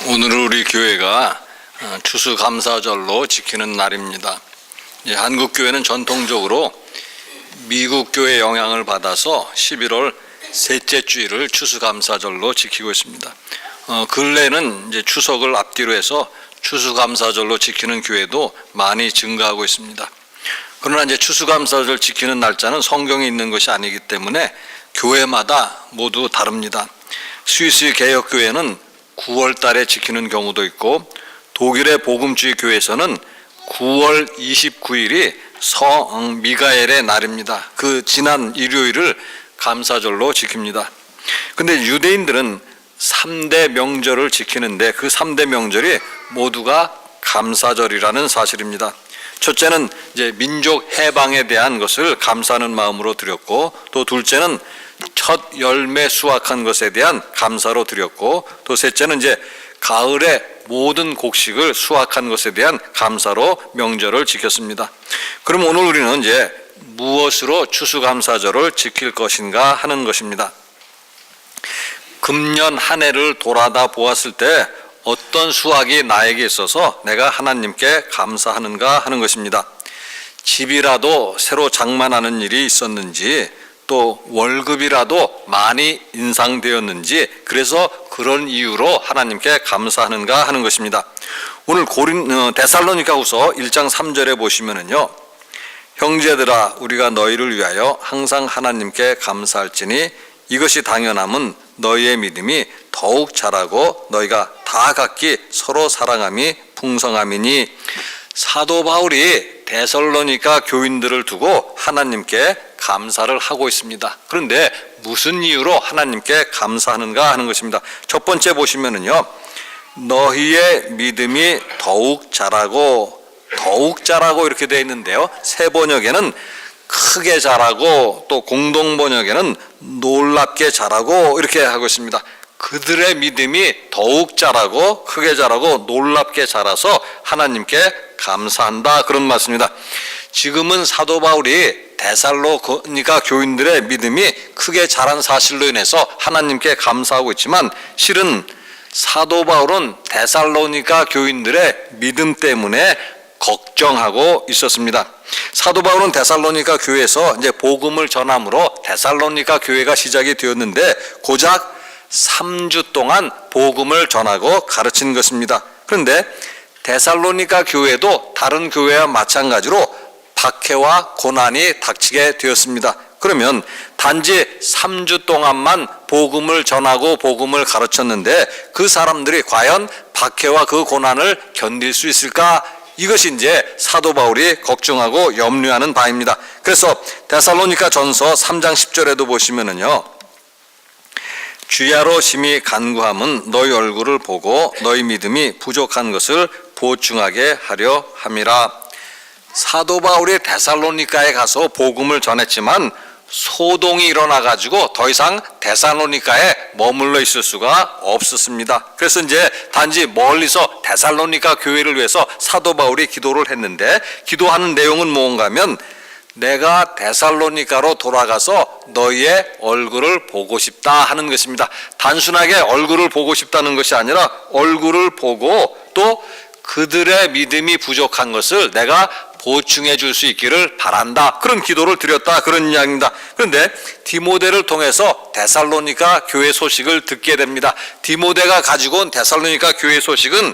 오늘은 우리 교회가 추수감사절로 지키는 날입니다. 한국 교회는 전통적으로 미국 교회 영향을 받아서 11월 셋째 주일을 추수감사절로 지키고 있습니다. 근래는 이제 추석을 앞뒤로 해서 추수감사절로 지키는 교회도 많이 증가하고 있습니다. 그러나 이제 추수감사절 지키는 날짜는 성경에 있는 것이 아니기 때문에 교회마다 모두 다릅니다. 스위스 개혁교회는 9월 달에 지키는 경우도 있고, 독일의 복음주의 교회에서는 9월 29일이 성 미가엘의 날입니다. 그 지난 일요일을 감사절로 지킵니다. 근데 유대인들은 3대 명절을 지키는데 그 3대 명절이 모두가 감사절이라는 사실입니다. 첫째는 이제 민족 해방에 대한 것을 감사하는 마음으로 드렸고, 또 둘째는 첫 열매 수확한 것에 대한 감사로 드렸고, 또 셋째는 이제 가을에 모든 곡식을 수확한 것에 대한 감사로 명절을 지켰습니다. 그럼 오늘 우리는 이제 무엇으로 추수감사절을 지킬 것인가 하는 것입니다. 금년 한 해를 돌아다 보았을 때 어떤 수확이 나에게 있어서 내가 하나님께 감사하는가 하는 것입니다. 집이라도 새로 장만하는 일이 있었는지, 또 월급이라도 많이 인상되었는지, 그래서 그런 이유로 하나님께 감사하는가 하는 것입니다. 오늘 데살로니가후서 1장 3절에 보시면은요, 형제들아 우리가 너희를 위하여 항상 하나님께 감사할지니 이것이 당연함은 너희의 믿음이 더욱 자라고 너희가 다 각기 서로 사랑함이 풍성함이니. 사도 바울이 데살로니가 교인들을 두고 하나님께 감사를 하고 있습니다. 그런데 무슨 이유로 하나님께 감사하는가 하는 것입니다. 첫 번째 보시면은요, 너희의 믿음이 더욱 자라고 이렇게 되어 있는데요, 새 번역에는 크게 자라고, 또 공동 번역에는 놀랍게 자라고 이렇게 하고 있습니다. 그들의 믿음이 더욱 자라고 크게 자라고 놀랍게 자라서 하나님께 감사한다, 그런 말씀입니다. 지금은 사도 바울이 데살로니가 교인들의 믿음이 크게 자란 사실로 인해서 하나님께 감사하고 있지만, 실은 사도 바울은 데살로니가 교인들의 믿음 때문에 걱정하고 있었습니다. 사도 바울은 데살로니가 교회에서 이제 복음을 전함으로 데살로니가 교회가 시작이 되었는데 고작 3주 동안 복음을 전하고 가르친 것입니다. 그런데 데살로니가 교회도 다른 교회와 마찬가지로 박해와 고난이 닥치게 되었습니다. 그러면 단지 3주 동안만 복음을 전하고 복음을 가르쳤는데 그 사람들이 과연 박해와 그 고난을 견딜 수 있을까? 이것이 이제 사도 바울이 걱정하고 염려하는 바입니다. 그래서 데살로니가 전서 3장 10절에도 보시면은요, 주야로 심히 간구함은 너희 얼굴을 보고 너희 믿음이 부족한 것을 보충하게 하려 함이라. 사도 바울이 데살로니가에 가서 복음을 전했지만 소동이 일어나가지고 더 이상 데살로니가에 머물러 있을 수가 없었습니다. 그래서 이제 단지 멀리서 데살로니가 교회를 위해서 사도 바울이 기도를 했는데, 기도하는 내용은 뭔가 하면 내가 데살로니가로 돌아가서 너희의 얼굴을 보고 싶다 하는 것입니다. 단순하게 얼굴을 보고 싶다는 것이 아니라 얼굴을 보고 또 그들의 믿음이 부족한 것을 내가 보충해 줄 수 있기를 바란다, 그런 기도를 드렸다, 그런 이야기입니다. 그런데 디모데를 통해서 데살로니가 교회 소식을 듣게 됩니다. 디모데가 가지고 온 데살로니가 교회 소식은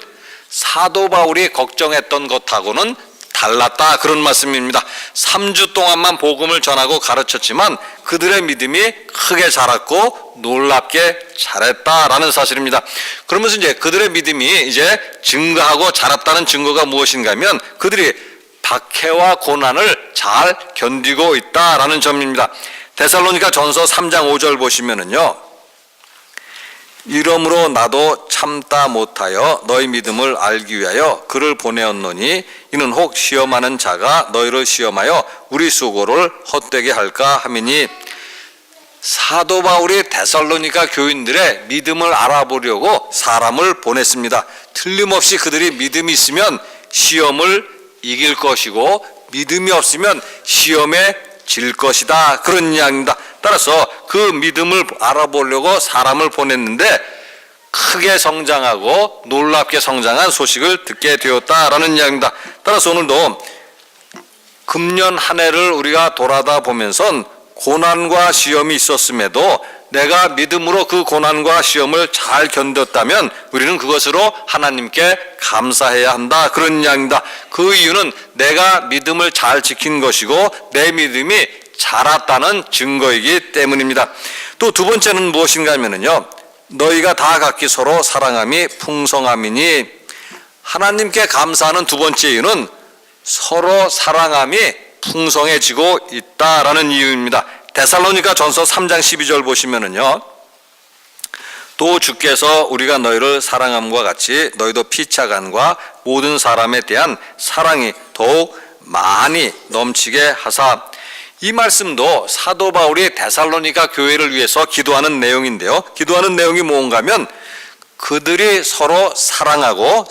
사도 바울이 걱정했던 것하고는 달랐다, 그런 말씀입니다. 3주 동안만 복음을 전하고 가르쳤지만 그들의 믿음이 크게 자랐고 놀랍게 자랐다라는 사실입니다. 그러면서 이제 그들의 믿음이 이제 증가하고 자랐다는 증거가 무엇인가 하면 그들이 박해와 고난을 잘 견디고 있다라는 점입니다. 데살로니가 전서 3장 5절 보시면은요, 이러므로 나도 참다 못하여 너희 믿음을 알기 위하여 그를 보내었노니 이는 혹 시험하는 자가 너희를 시험하여 우리 수고를 헛되게 할까 함이니. 사도 바울이 데살로니가 교인들의 믿음을 알아보려고 사람을 보냈습니다. 틀림없이 그들이 믿음이 있으면 시험을 이길 것이고 믿음이 없으면 시험에 질 것이다, 그런 이야기입니다. 따라서 그 믿음을 알아보려고 사람을 보냈는데 크게 성장하고 놀랍게 성장한 소식을 듣게 되었다라는 이야기입니다. 따라서 오늘도 금년 한 해를 우리가 돌아다 보면서 고난과 시험이 있었음에도 내가 믿음으로 그 고난과 시험을 잘 견뎠다면 우리는 그것으로 하나님께 감사해야 한다, 그런 이야기입니다. 그 이유는 내가 믿음을 잘 지킨 것이고 내 믿음이 자랐다는 증거이기 때문입니다. 또 두 번째는 무엇인가 하면요, 너희가 다 각기 서로 사랑함이 풍성함이니, 하나님께 감사하는 두 번째 이유는 서로 사랑함이 풍성해지고 있다라는 이유입니다. 데살로니가 전서 3장 12절 보시면은요, 또 주께서 우리가 너희를 사랑함과 같이 너희도 피차간과 모든 사람에 대한 사랑이 더욱 많이 넘치게 하사. 이 말씀도 사도 바울이 데살로니가 교회를 위해서 기도하는 내용인데요, 기도하는 내용이 뭔가 하면 그들이 서로 사랑하고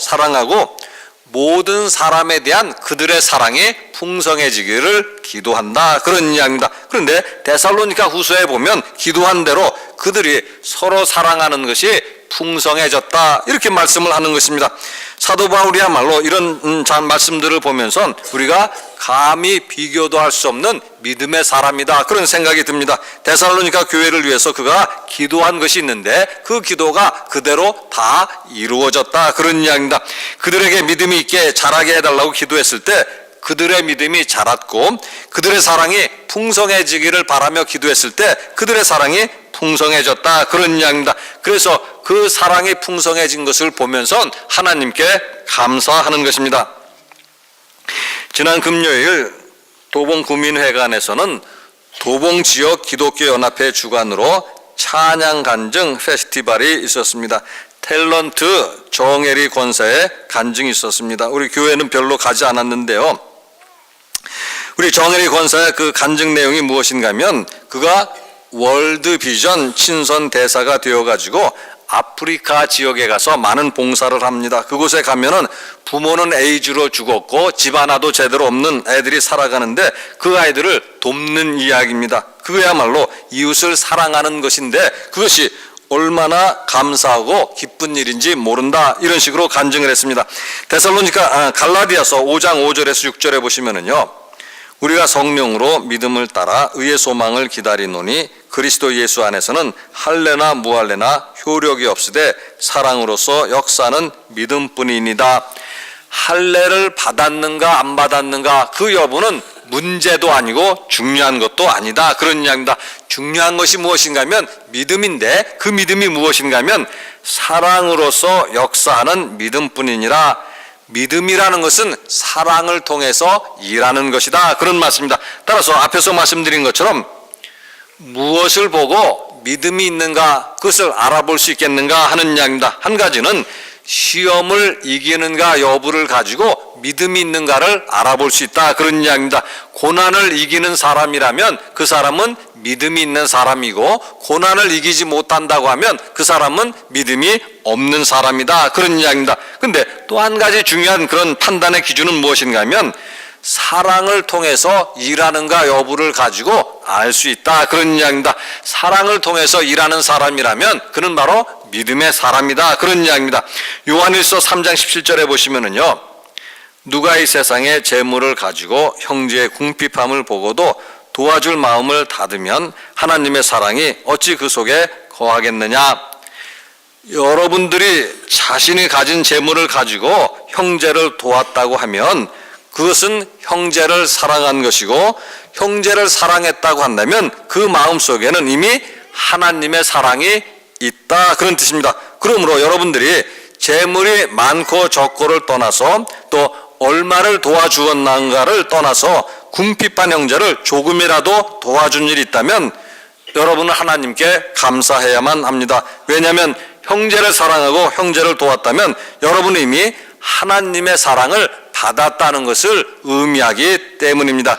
모든 사람에 대한 그들의 사랑이 풍성해지기를 기도한다, 그런 이야기입니다. 그런데 데살로니가 후서에 보면 기도한 대로 그들이 서로 사랑하는 것이 풍성해졌다, 이렇게 말씀을 하는 것입니다. 사도 바울이야말로 이런 말씀들을 보면서 우리가 감히 비교도 할 수 없는 믿음의 사람이다, 그런 생각이 듭니다. 데살로니가 교회를 위해서 그가 기도한 것이 있는데 그 기도가 그대로 다 이루어졌다, 그런 이야기입니다. 그들에게 믿음이 있게 자라게 해달라고 기도했을 때 그들의 믿음이 자랐고 그들의 사랑이 풍성해지기를 바라며 기도했을 때 그들의 사랑이 풍성해졌다, 그런 이야기입니다. 그래서 그 사랑이 풍성해진 것을 보면서 하나님께 감사하는 것입니다. 지난 금요일 도봉구민회관에서는 도봉지역 기독교연합회 주관으로 찬양 간증 페스티벌이 있었습니다. 탤런트 정혜리 권사의 간증이 있었습니다. 우리 교회는 별로 가지 않았는데요, 우리 정혜리 권사의 그 간증 내용이 무엇인가 하면 그가 월드비전 친선 대사가 되어가지고 아프리카 지역에 가서 많은 봉사를 합니다. 그곳에 가면은 부모는 에이즈로 죽었고 집 하나도 제대로 없는 애들이 살아가는데 그 아이들을 돕는 이야기입니다. 그거야말로 이웃을 사랑하는 것인데 그것이 얼마나 감사하고 기쁜 일인지 모른다, 이런 식으로 간증을 했습니다. 갈라디아서 5장 5절에서 6절에 보시면은요, 우리가 성령으로 믿음을 따라 의의 소망을 기다리노니 그리스도 예수 안에서는 할례나 무할례나 효력이 없으되 사랑으로서 역사는 믿음뿐이니이다. 할례를 받았는가 안 받았는가 그 여부는 문제도 아니고 중요한 것도 아니다, 그런 이야기입니다. 중요한 것이 무엇인가 하면 믿음인데 그 믿음이 무엇인가 하면 사랑으로서 역사하는 믿음뿐이니라. 믿음이라는 것은 사랑을 통해서 일하는 것이다, 그런 말씀입니다. 따라서 앞에서 말씀드린 것처럼 무엇을 보고 믿음이 있는가, 그것을 알아볼 수 있겠는가 하는 이야기입니다. 한 가지는 시험을 이기는가 여부를 가지고 믿음이 있는가를 알아볼 수 있다, 그런 이야기입니다. 고난을 이기는 사람이라면 그 사람은 믿음이 있는 사람이고 고난을 이기지 못한다고 하면 그 사람은 믿음이 없는 사람이다, 그런 이야기입니다. 근데 또 한 가지 중요한 그런 판단의 기준은 무엇인가 하면 사랑을 통해서 일하는가 여부를 가지고 알 수 있다, 그런 이야기입니다. 사랑을 통해서 일하는 사람이라면 그는 바로 믿음의 사람이다, 그런 이야기입니다. 요한일서 3장 17절에 보시면은요, 누가 이 세상에 재물을 가지고 형제의 궁핍함을 보고도 도와줄 마음을 닫으면 하나님의 사랑이 어찌 그 속에 거하겠느냐. 여러분들이 자신이 가진 재물을 가지고 형제를 도왔다고 하면 그것은 형제를 사랑한 것이고 형제를 사랑했다고 한다면 그 마음속에는 이미 하나님의 사랑이 있다, 그런 뜻입니다. 그러므로 여러분들이 재물이 많고 적고를 떠나서 또 얼마를 도와주었는가를 떠나서 궁핍한 형제를 조금이라도 도와준 일이 있다면 여러분은 하나님께 감사해야만 합니다. 왜냐하면 형제를 사랑하고 형제를 도왔다면 여러분은 이미 하나님의 사랑을 받았다는 것을 의미하기 때문입니다.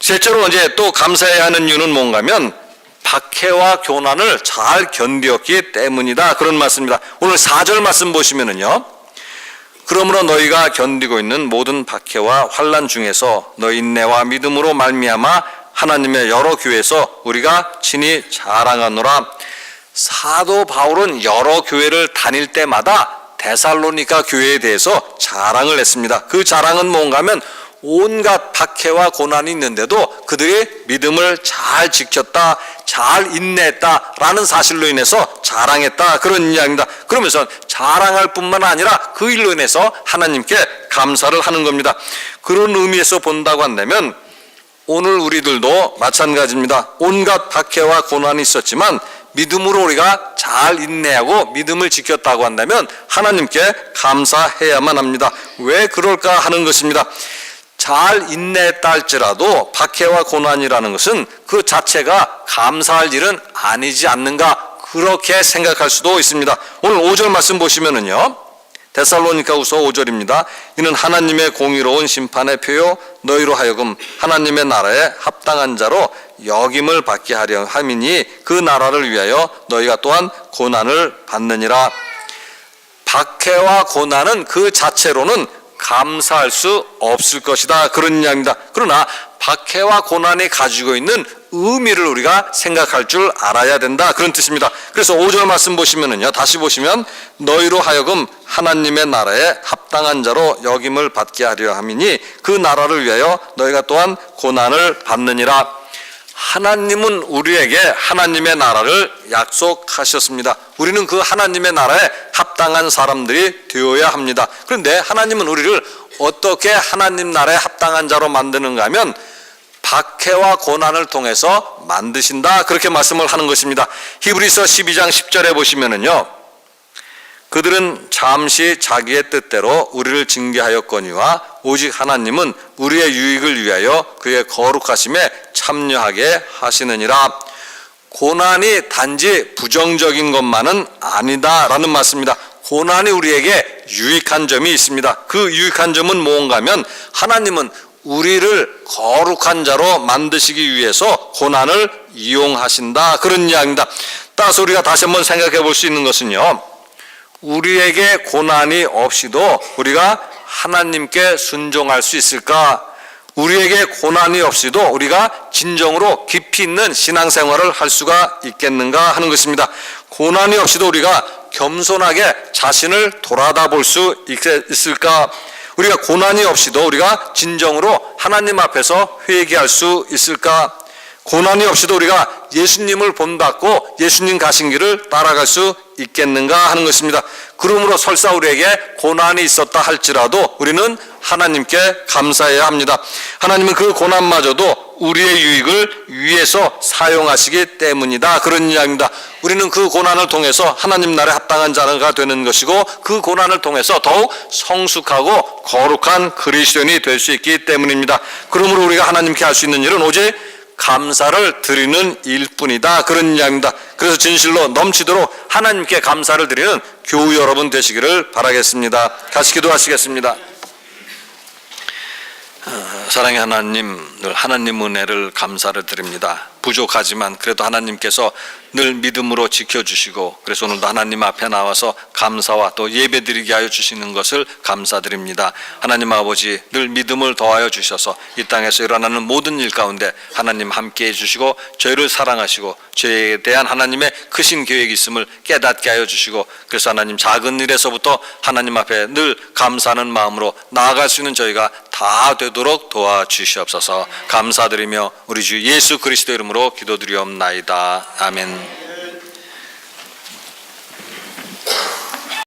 셋째로 이제 또 감사해야 하는 이유는 뭔가 하면 박해와 교난을 잘 견디었기 때문이다, 그런 말씀입니다. 오늘 4절 말씀 보시면은요, 그러므로 너희가 견디고 있는 모든 박해와 환난 중에서 너희 인내와 믿음으로 말미암아 하나님의 여러 교회에서 우리가 친히 자랑하노라. 사도 바울은 여러 교회를 다닐 때마다 데살로니가 교회에 대해서 자랑을 했습니다. 그 자랑은 뭔가 하면 온갖 박해와 고난이 있는데도 그들의 믿음을 잘 지켰다, 잘 인내했다라는 사실로 인해서 자랑했다, 그런 이야기입니다. 그러면서 자랑할 뿐만 아니라 그 일로 인해서 하나님께 감사를 하는 겁니다. 그런 의미에서 본다고 한다면 오늘 우리들도 마찬가지입니다. 온갖 박해와 고난이 있었지만 믿음으로 우리가 잘 인내하고 믿음을 지켰다고 한다면 하나님께 감사해야만 합니다. 왜 그럴까 하는 것입니다. 잘 인내했다 할지라도 박해와 고난이라는 것은 그 자체가 감사할 일은 아니지 않는가, 그렇게 생각할 수도 있습니다. 오늘 5절 말씀 보시면은요, 데살로니가후서 5절입니다. 이는 하나님의 공의로운 심판의 표요 너희로 하여금 하나님의 나라에 합당한 자로 여김을 받게 하려 함이니 그 나라를 위하여 너희가 또한 고난을 받느니라. 박해와 고난은 그 자체로는 감사할 수 없을 것이다, 그런 이야기입니다. 그러나 박해와 고난이 가지고 있는 의미를 우리가 생각할 줄 알아야 된다, 그런 뜻입니다. 그래서 5절 말씀 보시면은요, 다시 보시면 너희로 하여금 하나님의 나라에 합당한 자로 여김을 받게 하려 함이니 그 나라를 위하여 너희가 또한 고난을 받느니라. 하나님은 우리에게 하나님의 나라를 약속하셨습니다. 우리는 그 하나님의 나라에 합당한 사람들이 되어야 합니다. 그런데 하나님은 우리를 어떻게 하나님 나라에 합당한 자로 만드는가 하면 박해와 고난을 통해서 만드신다, 그렇게 말씀을 하는 것입니다. 히브리서 12장 10절에 보시면은요, 그들은 잠시 자기의 뜻대로 우리를 징계하였거니와 오직 하나님은 우리의 유익을 위하여 그의 거룩하심에 참여하게 하시느니라. 고난이 단지 부정적인 것만은 아니다라는 말씀입니다. 고난이 우리에게 유익한 점이 있습니다. 그 유익한 점은 뭔가 하면 하나님은 우리를 거룩한 자로 만드시기 위해서 고난을 이용하신다, 그런 이야기입니다. 따라서 우리가 다시 한번 생각해 볼 수 있는 것은요, 우리에게 고난이 없이도 우리가 하나님께 순종할 수 있을까? 우리에게 고난이 없이도 우리가 진정으로 깊이 있는 신앙생활을 할 수가 있겠는가 하는 것입니다. 고난이 없이도 우리가 겸손하게 자신을 돌아다 볼 수 있을까? 우리가 고난이 없이도 우리가 진정으로 하나님 앞에서 회개할 수 있을까? 고난이 없이도 우리가 예수님을 본받고 예수님 가신 길을 따라갈 수 있겠는가 하는 것입니다. 그러므로 설사 우리에게 고난이 있었다 할지라도 우리는 하나님께 감사해야 합니다. 하나님은 그 고난마저도 우리의 유익을 위해서 사용하시기 때문이다, 그런 이야기입니다. 우리는 그 고난을 통해서 하나님 나라에 합당한 자가 되는 것이고 그 고난을 통해서 더욱 성숙하고 거룩한 그리스도인이 될 수 있기 때문입니다. 그러므로 우리가 하나님께 할 수 있는 일은 오직 감사를 드리는 일뿐이다, 그런 이야기입니다. 그래서 진실로 넘치도록 하나님께 감사를 드리는 교우 여러분 되시기를 바라겠습니다. 같이 기도하시겠습니다. 사랑의 하나님, 늘 하나님 은혜를 감사를 드립니다. 부족하지만 그래도 하나님께서 늘 믿음으로 지켜주시고 그래서 오늘도 하나님 앞에 나와서 감사와 또 예배드리게 하여 주시는 것을 감사드립니다. 하나님 아버지, 늘 믿음을 더하여 주셔서 이 땅에서 일어나는 모든 일 가운데 하나님 함께해 주시고 저희를 사랑하시고 저희에 대한 하나님의 크신 계획이 있음을 깨닫게 하여 주시고 그래서 하나님 작은 일에서부터 하나님 앞에 늘 감사하는 마음으로 나아갈 수 있는 저희가 다 되도록 도와주시옵소서. 감사드리며 우리 주 예수 그리스도 이름으로 기도드리옵나이다. 아멘.